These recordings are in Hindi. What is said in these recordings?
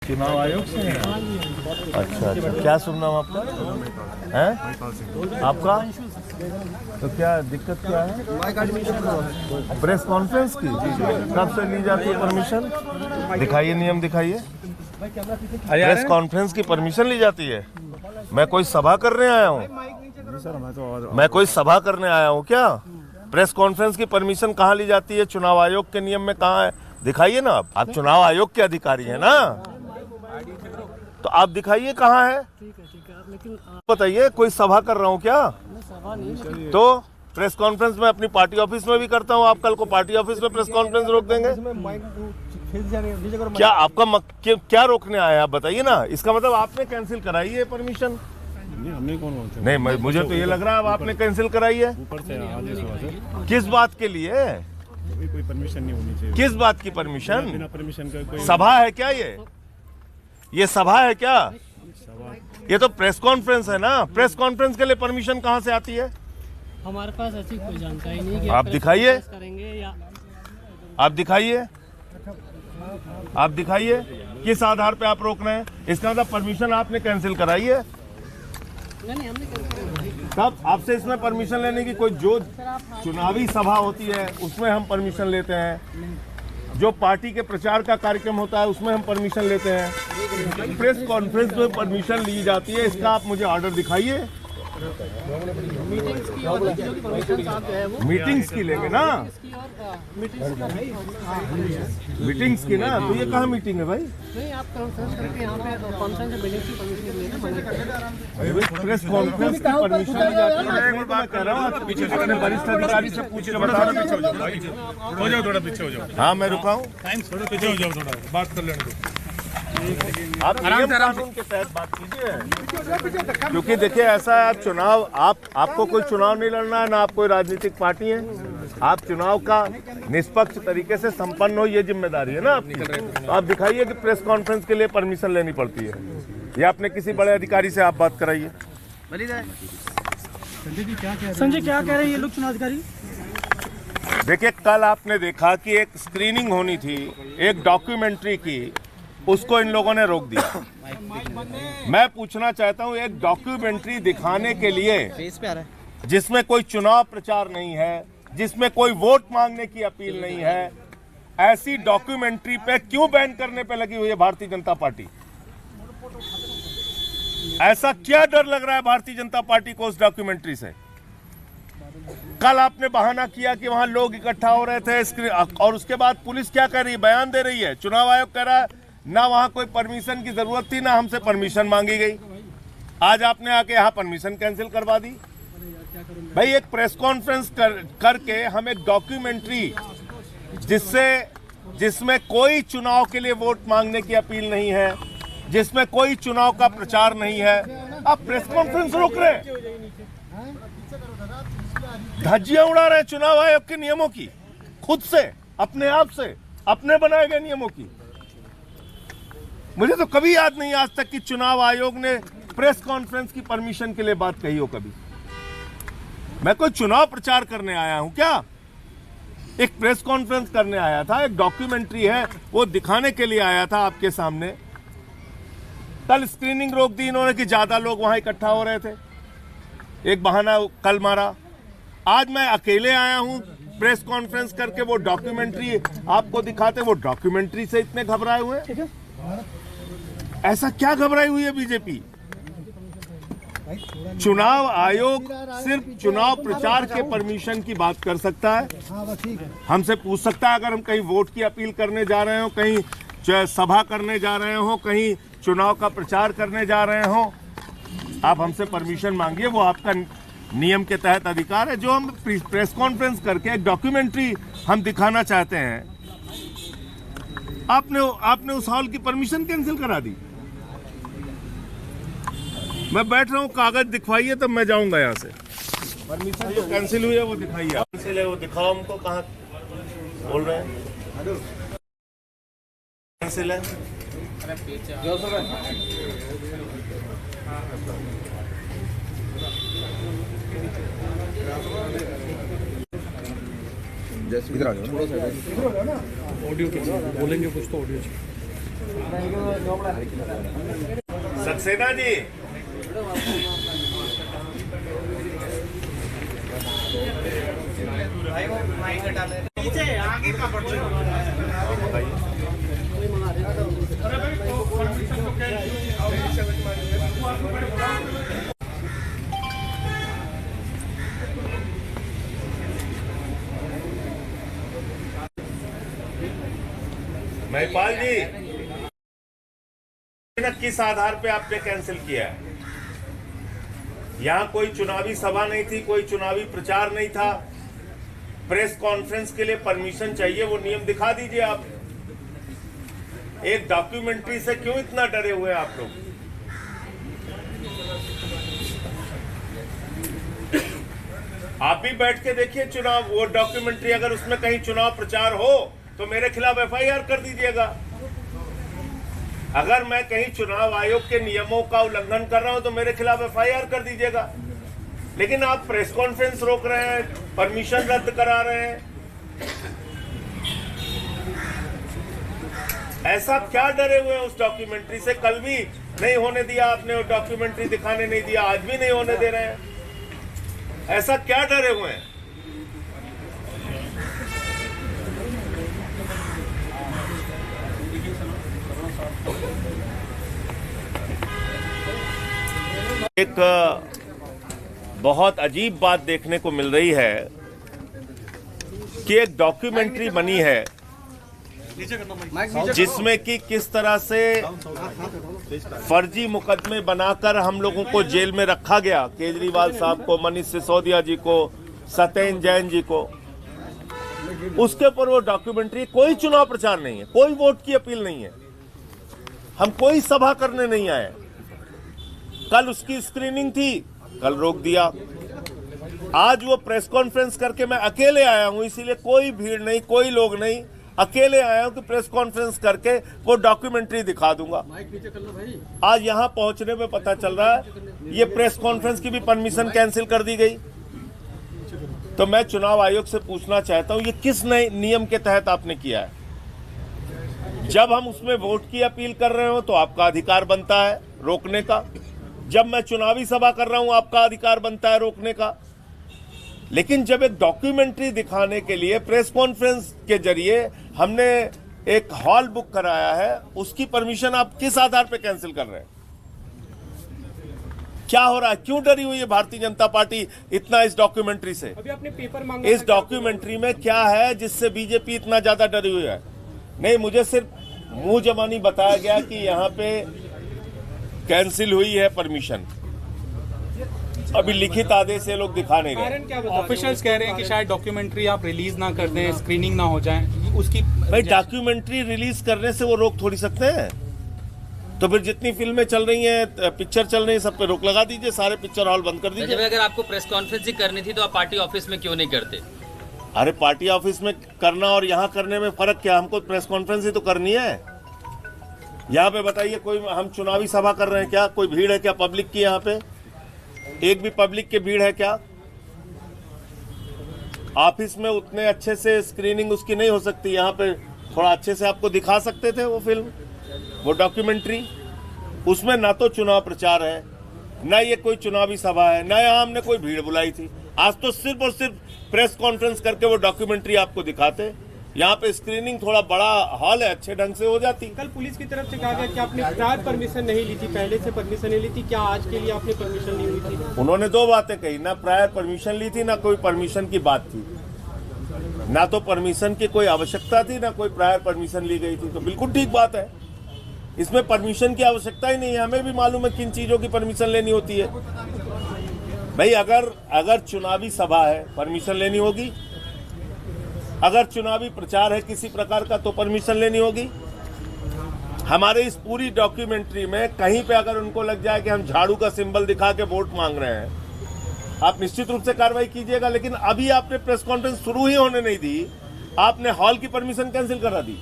चुनाव आयोग से हैं? अच्छा अच्छा, क्या शुभ नाम आपका है? आपका तो क्या दिक्कत क्या है? प्रेस कॉन्फ्रेंस की कब से ली जाती है परमिशन? दिखाइए, नियम दिखाइए। प्रेस कॉन्फ्रेंस की परमिशन ली जाती है? मैं कोई सभा करने आया हूँ? मैं कोई सभा करने आया हूँ क्या? प्रेस कॉन्फ्रेंस की परमिशन कहाँ ली जाती है? चुनाव आयोग के नियम में कहाँ है? दिखाइए ना। आप चुनाव आयोग के अधिकारी हैं ना, तो आप दिखाइए कहाँ है। लेकिन बताइए, कोई सभा कर रहा हूँ क्या? तो प्रेस कॉन्फ्रेंस में अपनी पार्टी ऑफिस में भी करता हूँ। आप कल को पार्टी ऑफिस में प्रेस कॉन्फ्रेंस रोक देंगे? क्या आपका क्या रोकने आया आप बताइए ना। इसका मतलब आपने कैंसिल कराई है परमिशन? हमने कौन बोलते? नहीं, मुझे तो ये लग रहा है अब आपने कैंसिल कराई है। ऊपर से आदेश हुआ सर। किस बात के लिए? कोई परमिशन नहीं होनी चाहिए। किस बात की परमिशन? बिना परमिशन का कोई सभा है क्या? ये सभा है क्या? ये तो प्रेस कॉन्फ्रेंस है ना। प्रेस कॉन्फ्रेंस के लिए परमिशन कहाँ से आती है? हमारे पास ऐसी कोई जानकारी नहीं कि आप दिखाइए। करेंगे या आप दिखाइए, आप दिखाइए किस आधार पे आप रोक रहे हैं। इसका मतलब परमिशन आपने कैंसिल कराई है। नहीं, हमने तब आपसे इसमें परमिशन लेने की कोई, जो चुनावी सभा होती है उसमें हम परमिशन लेते हैं, जो पार्टी के प्रचार का कार्यक्रम होता है उसमें हम परमिशन लेते हैं। प्रेस कॉन्फ्रेंस में परमिशन ली जाती है, इसका आप मुझे ऑर्डर दिखाइए। मीटिंग्स की लेंगे ना, मीटिंग्स की ना, तो ये कहाँ मीटिंग है भाई? नहीं, आप कॉन्फ्रेंस करके यहाँ पे कॉन्फ्रेंस बिल्डिंग की परमिशन लेना। प्रेस कॉन्फ्रेंस की परमिशन ली जाती है। मैं कह रहा हूँ अपने वरिष्ठ अधिकारी से पूछ के बता रहा हूँ। हो जाओ, थोड़ा पीछे हो जाओ। हाँ, मैं रुका हूँ। थोड़ा पीछे हो जाओ, थोड़ा बात कर लेने दो। आप नियम कानून के तहत बात कीजिए, क्योंकि देखिए ऐसा है, आप चुनाव, आपको कोई चुनाव नहीं लड़ना है ना, आप कोई राजनीतिक पार्टी है। आप चुनाव का निष्पक्ष तरीके से संपन्न हो, ये जिम्मेदारी है ना आपकी। तो आप दिखाइए कि प्रेस कॉन्फ्रेंस के लिए परमिशन लेनी पड़ती है, या अपने किसी बड़े अधिकारी से आप बात कराइए। संजय क्या कह रहे हैं ये लोग चुनाव अधिकारी? देखिए, कल आपने देखा कि एक स्क्रीनिंग होनी थी एक डॉक्यूमेंट्री की, उसको इन लोगों ने रोक दिया। मैं पूछना चाहता हूं, एक डॉक्यूमेंट्री दिखाने के लिए जिसमें कोई चुनाव प्रचार नहीं है, जिसमें कोई वोट मांगने की अपील नहीं है, ऐसी डॉक्यूमेंट्री पे क्यों बैन करने पे लगी हुई है भारतीय जनता पार्टी? ऐसा क्या डर लग रहा है भारतीय जनता पार्टी को उस डॉक्यूमेंट्री से? कल आपने बहाना किया कि वहां लोग इकट्ठा हो रहे थे, और उसके बाद पुलिस क्या कर रही है? बयान दे रही है। चुनाव आयोग कह रहा है ना वहां कोई परमिशन की जरूरत थी, ना हमसे परमिशन मांगी गई। आज आपने आके यहाँ परमिशन कैंसिल करवा दी। भाई, एक प्रेस कॉन्फ्रेंस करके हम एक डॉक्यूमेंट्री जिसमें कोई चुनाव के लिए वोट मांगने की अपील नहीं है, जिसमें कोई चुनाव का प्रचार नहीं है, आप प्रेस कॉन्फ्रेंस रोक रहे हैं, धज्जियां उड़ा रहे हैं चुनाव आयोग के नियमों की, खुद से, अपने आप से, अपने बनाए गए नियमों की। मुझे तो कभी याद नहीं आज तक कि चुनाव आयोग ने प्रेस कॉन्फ्रेंस की परमिशन के लिए बात कही हो कभी। मैं कोई चुनाव प्रचार करने आया हूं क्या? एक प्रेस कॉन्फ्रेंस करने आया था, एक डॉक्यूमेंट्री है वो दिखाने के लिए आया था आपके सामने। कल स्क्रीनिंग रोक दी इन्होंने कि ज्यादा लोग वहां इकट्ठा हो रहे थे, एक बहाना कल मारा। आज मैं अकेले आया हूं प्रेस कॉन्फ्रेंस करके, वो डॉक्यूमेंट्री आपको दिखाते, वो डॉक्यूमेंट्री से इतने घबराए हुए हैं। ऐसा क्या घबराई हुई है बीजेपी? चुनाव आयोग सिर्फ चुनाव प्रचार के परमिशन की बात कर सकता है, हमसे पूछ सकता है अगर हम कहीं वोट की अपील करने जा रहे हो, कहीं सभा करने जा रहे हो, कहीं चुनाव का प्रचार करने जा रहे हो, आप हमसे परमिशन मांगिए, वो आपका नियम के तहत अधिकार है। जो हम प्रेस कॉन्फ्रेंस करके एक डॉक्यूमेंट्री हम दिखाना चाहते हैं, आपने उस हॉल की परमिशन कैंसिल करा दी। मैं बैठ रहा हूँ, कागज दिखवाइए तब मैं जाऊंगा यहाँ से। परमिशन जो कैंसिल हुई है वो दिखाइए। कैंसिल है वो दिखाओ हमको, कहाँ बोल रहे हैं कैंसिल है? इधर आ जाओ, थोड़ा सा ऑडियो बोलेंगे कुछ तो ऑडियो सक्सेना जी, महिपाल जी, किस आधार पे आपने कैंसिल किया है? यहाँ कोई चुनावी सभा नहीं थी, कोई चुनावी प्रचार नहीं था। प्रेस कॉन्फ्रेंस के लिए परमिशन चाहिए, वो नियम दिखा दीजिए आप। एक डॉक्यूमेंट्री से क्यों इतना डरे हुए हैं आप लोग? आप भी बैठ के देखिए चुनाव, वो डॉक्यूमेंट्री अगर उसमें कहीं चुनाव प्रचार हो तो मेरे खिलाफ एफआईआर कर दीजिएगा। अगर मैं कहीं चुनाव आयोग के नियमों का उल्लंघन कर रहा हूं तो मेरे खिलाफ एफआईआर कर दीजिएगा। लेकिन आप प्रेस कॉन्फ्रेंस रोक रहे हैं, परमिशन रद्द करा रहे हैं। ऐसा क्या डरे हुए हैं उस डॉक्यूमेंट्री से? कल भी नहीं होने दिया आपने, वो डॉक्यूमेंट्री दिखाने नहीं दिया, आज भी नहीं होने दे रहे हैं। ऐसा क्या डरे हुए हैं? एक बहुत अजीब बात देखने को मिल रही है कि एक डॉक्यूमेंट्री बनी है जिसमें कि किस तरह से फर्जी मुकदमे बनाकर हम लोगों को जेल में रखा गया, केजरीवाल साहब को, मनीष सिसोदिया जी को, सत्येंद्र जैन जी को। उसके ऊपर वो डॉक्यूमेंट्री, कोई चुनाव प्रचार नहीं है, कोई वोट की अपील नहीं है, हम कोई सभा करने नहीं आए। कल उसकी स्क्रीनिंग थी, कल रोक दिया। आज वो प्रेस कॉन्फ्रेंस करके मैं अकेले आया हूं, इसीलिए कोई भीड़ नहीं, कोई लोग नहीं, अकेले आया हूं कि प्रेस कॉन्फ्रेंस करके वो डॉक्यूमेंट्री दिखा दूंगा। आज यहां पहुंचने में पता चल रहा है ये प्रेस कॉन्फ्रेंस की भी परमिशन कैंसिल कर दी गई। तो मैं चुनाव आयोग से पूछना चाहता हूं, ये किस नए नियम के तहत आपने किया है? जब हम उसमें वोट की अपील कर रहे हो तो आपका अधिकार बनता है रोकने का, जब मैं चुनावी सभा कर रहा हूं आपका अधिकार बनता है रोकने का। लेकिन जब एक डॉक्यूमेंट्री दिखाने के लिए प्रेस कॉन्फ्रेंस के जरिए हमने एक हॉल बुक कराया है, उसकी परमिशन आप किस आधार पे कैंसिल कर रहे हैं? क्या हो रहा है? क्यों डरी हुई है भारतीय जनता पार्टी इतना इस डॉक्यूमेंट्री से? अभी आपने पेपर मांगा, इस डॉक्यूमेंट्री में क्या है जिससे बीजेपी इतना ज्यादा डरी हुई है? नहीं, मुझे सिर्फ मुंह जबानी बताया गया कि यहाँ पे कैंसिल हुई है परमिशन। अभी लिखित आदेश से लोग दिखा नहीं रहे। ऑफिशियल्स कह रहे हैं कि शायद डॉक्यूमेंट्री आप रिलीज ना कर दें, स्क्रीनिंग ना हो जाए उसकी। भाई डॉक्यूमेंट्री रिलीज करने से वो रोक थोड़ी सकते हैं। तो फिर जितनी फिल्में चल रही हैं, पिक्चर चल रही है, सब पे रोक लगा दीजिए, सारे पिक्चर हॉल बंद कर दीजिए। अगर आपको प्रेस कॉन्फ्रेंस ही करनी थी तो आप पार्टी ऑफिस में क्यों नहीं करते? अरे पार्टी ऑफिस में करना और यहाँ करने में फर्क क्या? हमको प्रेस कॉन्फ्रेंस ही तो करनी है। यहाँ पे बताइए, कोई हम चुनावी सभा कर रहे हैं क्या? कोई भीड़ है क्या पब्लिक की? यहाँ पे एक भी पब्लिक की भीड़ है क्या? ऑफिस में उतने अच्छे से स्क्रीनिंग उसकी नहीं हो सकती, यहाँ पे थोड़ा अच्छे से आपको दिखा सकते थे वो फिल्म, वो डॉक्यूमेंट्री। उसमें ना तो चुनाव प्रचार है, ना ये कोई चुनावी सभा है, ना यहाँ हमने कोई भीड़ बुलाई थी। आज तो सिर्फ और सिर्फ प्रेस कॉन्फ्रेंस करके वो डॉक्यूमेंट्री आपको दिखाते। यहाँ पे स्क्रीनिंग थोड़ा बड़ा हॉल है, अच्छे ढंग से हो जाती। कल पुलिस की तरफ से कहा गया कि आपने प्रायर परमिशन नहीं ली थी, पहले से परमिशन नहीं ली थी, क्या आज के लिए आपने परमिशन ली हुई थी? उन्होंने दो बातें कही, ना प्रायर परमिशन ली थी, ना कोई परमिशन की बात थी, ना तो परमिशन की कोई आवश्यकता थी, ना कोई प्रायर परमिशन ली गई थी। तो बिल्कुल ठीक बात है, इसमें परमिशन की आवश्यकता ही नहीं है। हमें भी मालूम है किन चीजों की परमिशन लेनी होती है। भाई अगर चुनावी सभा है परमिशन लेनी होगी, अगर चुनावी प्रचार है किसी प्रकार का तो परमिशन लेनी होगी। हमारे इस पूरी डॉक्यूमेंट्री में कहीं पे अगर उनको लग जाए कि हम झाड़ू का सिंबल दिखा के वोट मांग रहे हैं, आप निश्चित रूप से कार्रवाई कीजिएगा। लेकिन अभी आपने प्रेस कॉन्फ्रेंस शुरू ही होने नहीं दी, आपने हॉल की परमिशन कैंसिल करा दी।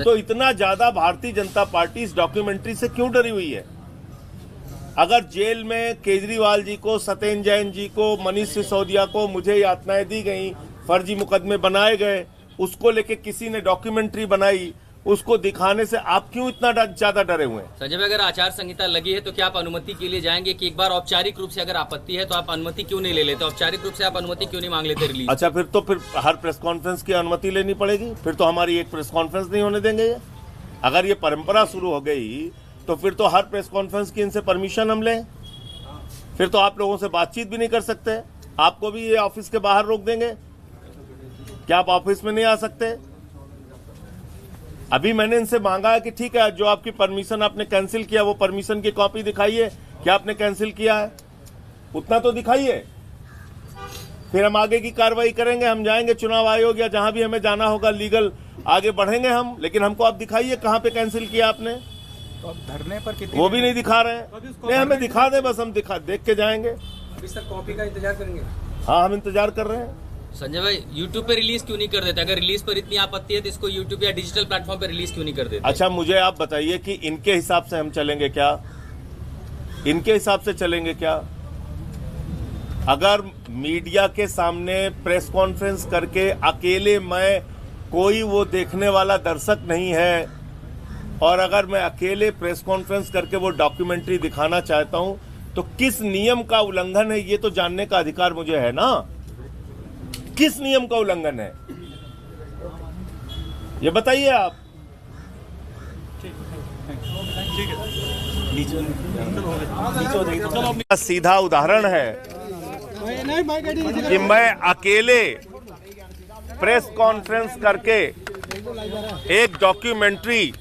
तो इतना ज्यादा भारतीय जनता पार्टी इस डॉक्यूमेंट्री से क्यों डरी हुई है? अगर जेल में केजरीवाल जी को, सत्येंद्र जैन जी को, मनीष सिसोदिया को मुझे यातनाएं दी गई, फर्जी मुकदमे बनाए गए, उसको लेके किसी ने डॉक्यूमेंट्री बनाई, उसको दिखाने से आप क्यों इतना ज्यादा डरे हुए हैं? संजय भाई, अगर आचार संहिता लगी है तो क्या आप अनुमति के लिए जाएंगे कि एक बार औपचारिक रूप से अगर आपत्ति है तो आप अनुमति क्यों नहीं ले लेते? औपचारिक रूप से आप अनुमति क्यों नहीं मांग लेते रिलीज? अच्छा, फिर हर प्रेस कॉन्फ्रेंस की अनुमति लेनी पड़ेगी? फिर तो हमारी एक प्रेस कॉन्फ्रेंस नहीं होने देंगे ये। अगर ये परंपरा शुरू हो गई तो फिर तो हर प्रेस कॉन्फ्रेंस की इनसे परमिशन हम लें, फिर तो आप लोगों से बातचीत भी नहीं कर सकते। आपको भी ये ऑफिस के बाहर रोक देंगे? क्या आप ऑफिस में नहीं आ सकते? अभी मैंने इनसे मांगा है कि ठीक है, जो आपकी परमिशन आपने कैंसिल किया वो परमिशन की कॉपी दिखाइए, क्या आपने कैंसिल किया है उतना तो दिखाइए, फिर हम आगे की कार्रवाई करेंगे। हम जाएंगे चुनाव आयोग या जहां भी हमें जाना होगा, लीगल आगे बढ़ेंगे हम, लेकिन हमको आप दिखाइए कहां पे कैंसिल किया आपने। तो अब धरने पर कितनी वो भी नहीं दिखा रहे हैं। नहीं, हमें दिखा दे, बस हम देख के जाएंगे। अभी सर कॉपी का इंतजार करेंगे? हाँ, हम इंतजार कर रहे हैं। संजय भाई, यूट्यूब पे रिलीज क्यों नहीं कर देते? अगर रिलीज पर इतनी आपत्ति है तो इसको यूट्यूब या डिजिटल प्लेटफॉर्म पे रिलीज क्यों नहीं कर देते? अच्छा, मुझे आप बताइए कि इनके हिसाब से हम चलेंगे क्या? इनके हिसाब से चलेंगे क्या? अगर मीडिया के सामने प्रेस कॉन्फ्रेंस करके अकेले मैं, कोई वो देखने वाला दर्शक नहीं है, और अगर मैं अकेले प्रेस कॉन्फ्रेंस करके वो डॉक्यूमेंट्री दिखाना चाहता हूं तो किस नियम का उल्लंघन है ये तो जानने का अधिकार मुझे है ना। किस नियम का उल्लंघन है ये बताइए आप। सीधा उदाहरण है कि मैं अकेले प्रेस कॉन्फ्रेंस करके एक डॉक्यूमेंट्री,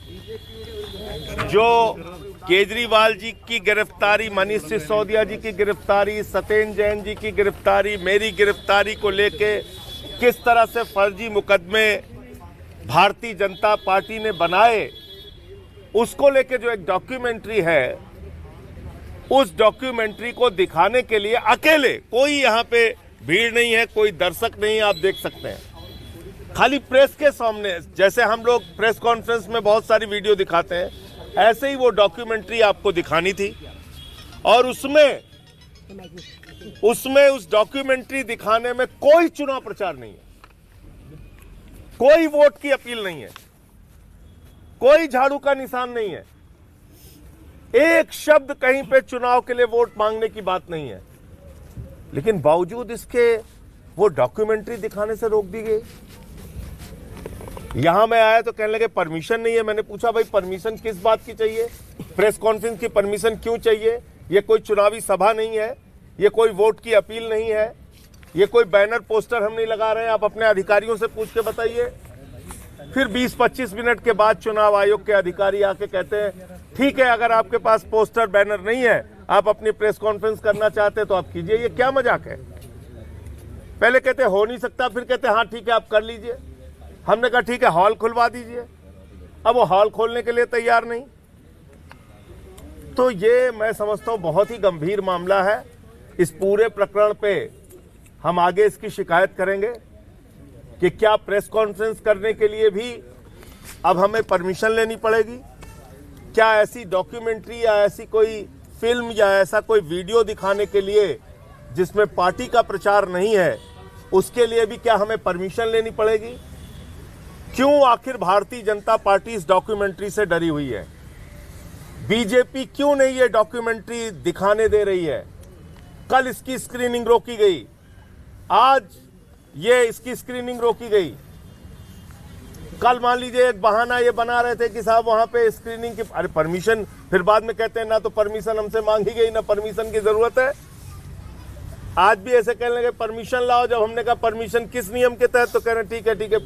जो केजरीवाल जी की गिरफ्तारी, मनीष सिसोदिया जी की गिरफ्तारी, सत्येंद्र जैन जी की गिरफ्तारी, मेरी गिरफ्तारी को लेके किस तरह से फर्जी मुकदमे भारतीय जनता पार्टी ने बनाए, उसको लेके जो एक डॉक्यूमेंट्री है, उस डॉक्यूमेंट्री को दिखाने के लिए अकेले, कोई यहाँ पे भीड़ नहीं है, कोई दर्शक नहीं है, आप देख सकते हैं, खाली प्रेस के सामने, जैसे हम लोग प्रेस कॉन्फ्रेंस में बहुत सारी वीडियो दिखाते हैं, ऐसे ही वो डॉक्यूमेंट्री आपको दिखानी थी। और उसमें उस डॉक्यूमेंट्री दिखाने में कोई चुनाव प्रचार नहीं है, कोई वोट की अपील नहीं है, कोई झाड़ू का निशान नहीं है, एक शब्द कहीं पे चुनाव के लिए वोट मांगने की बात नहीं है, लेकिन बावजूद इसके वो डॉक्यूमेंट्री दिखाने से रोक दी गई। यहां मैं आया तो कहने लगे परमिशन नहीं है। मैंने पूछा भाई परमिशन किस बात की चाहिए? प्रेस कॉन्फ्रेंस की परमिशन क्यों चाहिए? ये कोई चुनावी सभा नहीं है, ये कोई वोट की अपील नहीं है, ये कोई बैनर पोस्टर हम नहीं लगा रहे हैं। आप अपने अधिकारियों से पूछ के बताइए। फिर 20-25 मिनट के बाद चुनाव आयोग के अधिकारी आके कहते हैं ठीक है, अगर आपके पास पोस्टर बैनर नहीं है, आप अपनी प्रेस कॉन्फ्रेंस करना चाहते हैं तो आप कीजिए। ये क्या मजाक है? पहले कहते हो नहीं सकता, फिर कहते हाँ ठीक है आप कर लीजिए। हमने कहा ठीक है हॉल खुलवा दीजिए, अब वो हॉल खोलने के लिए तैयार नहीं। तो ये मैं समझता हूं बहुत ही गंभीर मामला है। इस पूरे प्रकरण पे हम आगे इसकी शिकायत करेंगे कि क्या प्रेस कॉन्फ्रेंस करने के लिए भी अब हमें परमिशन लेनी पड़ेगी? क्या ऐसी डॉक्यूमेंट्री या ऐसी कोई फिल्म या ऐसा कोई वीडियो दिखाने के लिए जिसमें पार्टी का प्रचार नहीं है, उसके लिए भी क्या हमें परमिशन लेनी पड़ेगी? क्यों आखिर भारतीय जनता पार्टी इस डॉक्यूमेंट्री से डरी हुई है? बीजेपी क्यों नहीं ये डॉक्यूमेंट्री दिखाने दे रही है? कल इसकी स्क्रीनिंग रोकी गई, आज ये इसकी स्क्रीनिंग रोकी गई। कल मान लीजिए एक बहाना ये बना रहे थे कि साहब वहां पे स्क्रीनिंग की, अरे परमिशन, फिर बाद में कहते हैं ना तो परमिशन हमसे मांगी गई ना परमिशन की जरूरत है। आज भी ऐसे कहने लगे परमिशन लाओ। जब हमने कहा परमिशन किस नियम के तहत, तो कह रहे हैं ठीक है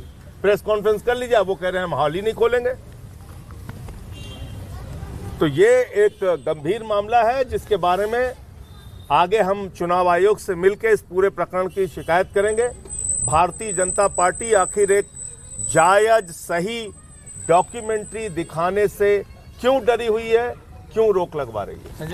प्रेस कॉन्फ्रेंस कर लीजिए। वो कह रहे हैं हम हॉल ही नहीं खोलेंगे। तो ये एक गंभीर मामला है जिसके बारे में आगे हम चुनाव आयोग से मिलकर इस पूरे प्रकरण की शिकायत करेंगे। भारतीय जनता पार्टी आखिर एक जायज सही डॉक्यूमेंट्री दिखाने से क्यों डरी हुई है, क्यों रोक लगवा रही है?